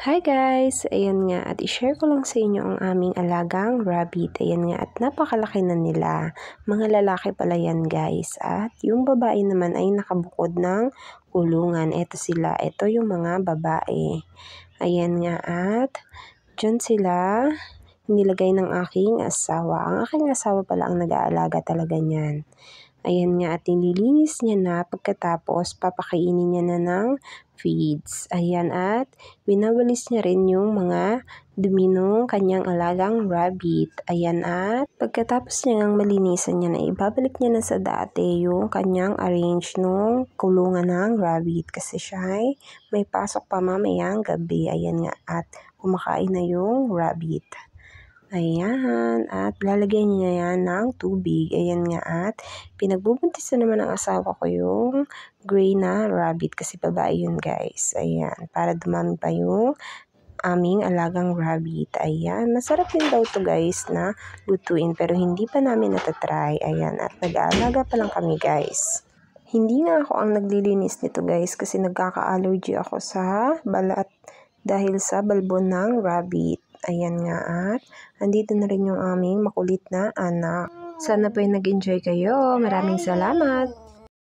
Hi guys! Ayan nga at i-share ko lang sa inyo ang aming alagang rabbit. Ayan nga at napakalaki na nila. Mga lalaki pala yan guys. At yung babae naman ay nakabukod ng kulungan. Ito sila. Ito yung mga babae. Ayan nga at dyan sila nilagay ng aking asawa. Ang aking asawa pala ang nag-aalaga talaga niyan. Ayan nga at nililinis niya na pagkatapos papakainin niya na ng feeds. Ayan at winawalis niya rin yung mga dumi ng kanyang alagang rabbit. Ayan at pagkatapos niya ngang malinisan niya na ibabalik niya na sa dati yung kanyang arrange nung kulungan ng rabbit kasi siya ay may pasok pa mamayang gabi. Ayan nga at kumakain na yung rabbit. Ayan, at lalagyan niya yan ng tubig. Ayan nga at pinagbubuntisan naman ng asawa ko yung gray na rabbit kasi babae yun guys. Ayan, para dumami pa yung aming alagang rabbit. Ayan, masarap din daw to guys na lutuin pero hindi pa namin natatry. Ayan, at nag-aalaga pa lang kami guys. Hindi nga ako ang naglilinis nito guys kasi nagkaka-allergy ako sa balat dahil sa balbon ng rabbit. Ayan nga at andito na rin yung aming makulit na anak. Sana po ay nag-enjoy kayo. Maraming salamat!